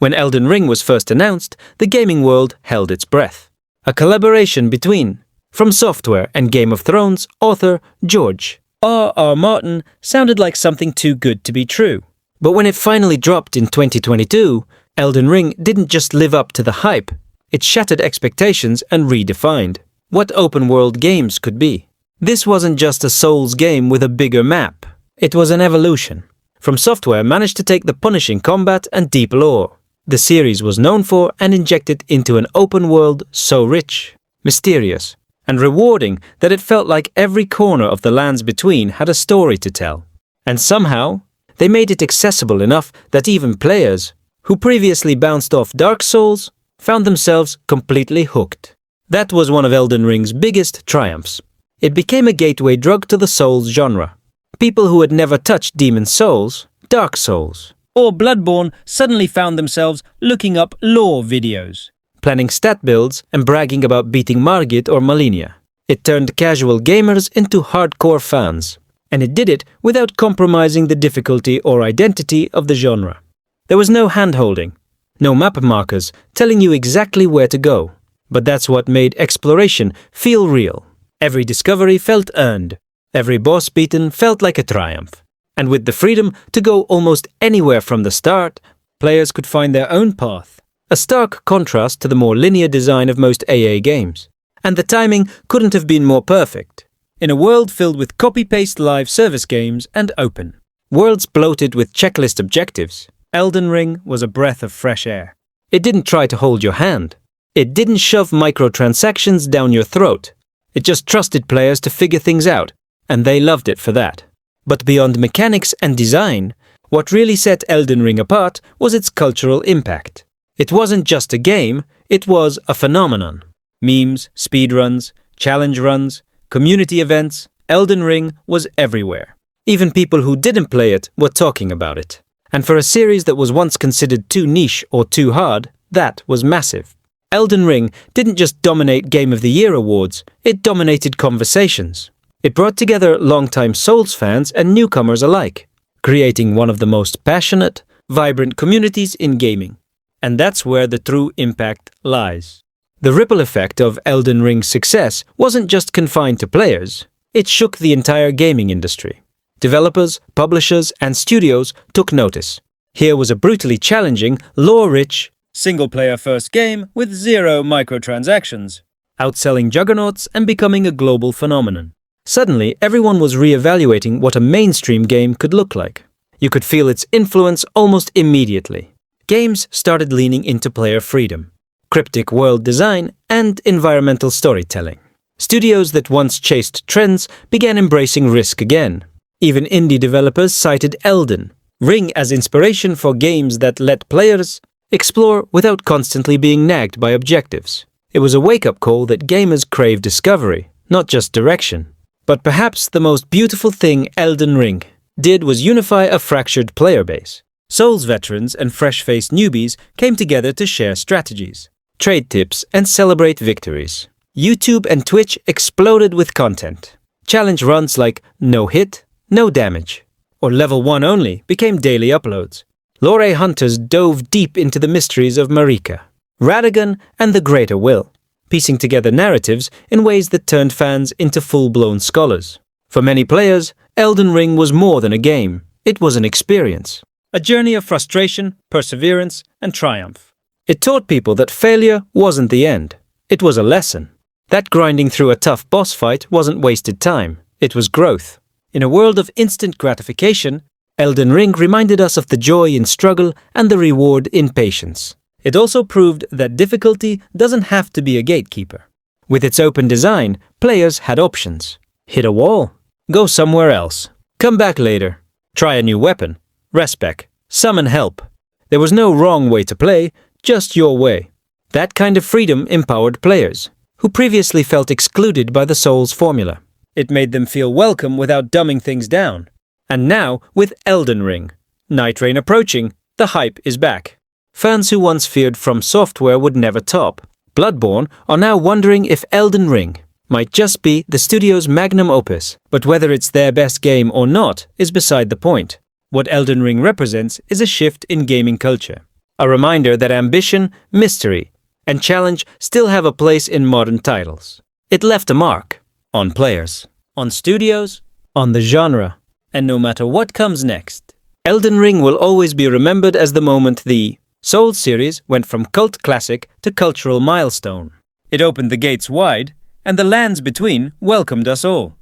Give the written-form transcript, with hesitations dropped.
When Elden Ring was first announced, the gaming world held its breath. A collaboration between From Software and Game of Thrones author George R.R. Martin sounded like something too good to be true. But when it finally dropped in 2022, Elden Ring didn't just live up to the hype, it shattered expectations and redefined what open-world games could be. This wasn't just a Souls game with a bigger map, it was an evolution. From Software managed to take the punishing combat and deep lore the series was known for and inject it into an open world so rich, mysterious, and rewarding that it felt like every corner of the lands between had a story to tell. And somehow, they made it accessible enough that even players, who previously bounced off Dark Souls, found themselves completely hooked. That was one of Elden Ring's biggest triumphs. It became a gateway drug to the Souls genre. People who had never touched Demon Souls, Dark Souls, or Bloodborne suddenly found themselves looking up lore videos, planning stat builds and bragging about beating Margit or Malenia. It turned casual gamers into hardcore fans, and it did it without compromising the difficulty or identity of the genre. There was no hand-holding, no map markers telling you exactly where to go, but that's what made exploration feel real. Every discovery felt earned, every boss beaten felt like a triumph. And with the freedom to go almost anywhere from the start, players could find their own path, a stark contrast to the more linear design of most AA games. And the timing couldn't have been more perfect. In a world filled with copy-paste live service games and open worlds bloated with checklist objectives, Elden Ring was a breath of fresh air. It didn't try to hold your hand. It didn't shove microtransactions down your throat. It just trusted players to figure things out, and they loved it for that. But beyond mechanics and design, what really set Elden Ring apart was its cultural impact. It wasn't just a game, it was a phenomenon. Memes, speedruns, challenge runs, community events, Elden Ring was everywhere. Even people who didn't play it were talking about it. And for a series that was once considered too niche or too hard, that was massive. Elden Ring didn't just dominate Game of the Year awards, it dominated conversations. It brought together longtime Souls fans and newcomers alike, creating one of the most passionate, vibrant communities in gaming. And that's where the true impact lies. The ripple effect of Elden Ring's success wasn't just confined to players, it shook the entire gaming industry. Developers, publishers, and studios took notice. Here was a brutally challenging, lore-rich, single-player first game with zero microtransactions, outselling juggernauts and becoming a global phenomenon. Suddenly, everyone was re-evaluating what a mainstream game could look like. You could feel its influence almost immediately. Games started leaning into player freedom, cryptic world design, and environmental storytelling. Studios that once chased trends began embracing risk again. Even indie developers cited Elden Ring as inspiration for games that let players explore without constantly being nagged by objectives. It was a wake-up call that gamers crave discovery, not just direction. But perhaps the most beautiful thing Elden Ring did was unify a fractured player base. Souls veterans and fresh-faced newbies came together to share strategies, trade tips, and celebrate victories. YouTube and Twitch exploded with content. Challenge runs like No Hit, No Damage, or Level 1 Only became daily uploads. Lore hunters dove deep into the mysteries of Marika, Radagon, and the Greater Will, piecing together narratives in ways that turned fans into full-blown scholars. For many players, Elden Ring was more than a game. It was an experience. A journey of frustration, perseverance, and triumph. It taught people that failure wasn't the end. It was a lesson. That grinding through a tough boss fight wasn't wasted time. It was growth. In a world of instant gratification, Elden Ring reminded us of the joy in struggle and the reward in patience. It also proved that difficulty doesn't have to be a gatekeeper. With its open design, players had options. Hit a wall. Go somewhere else. Come back later. Try a new weapon. Respec. Summon help. There was no wrong way to play, just your way. That kind of freedom empowered players, who previously felt excluded by the Souls formula. It made them feel welcome without dumbing things down. And now, with Elden Ring, Nightreign approaching, the hype is back. Fans who once feared From Software would never top Bloodborne are now wondering if Elden Ring might just be the studio's magnum opus, but whether it's their best game or not is beside the point. What Elden Ring represents is a shift in gaming culture. A reminder that ambition, mystery, and challenge still have a place in modern titles. It left a mark on players, on studios, on the genre, and no matter what comes next, Elden Ring will always be remembered as the moment the Souls series went from cult classic to cultural milestone. It opened the gates wide, and the lands between welcomed us all.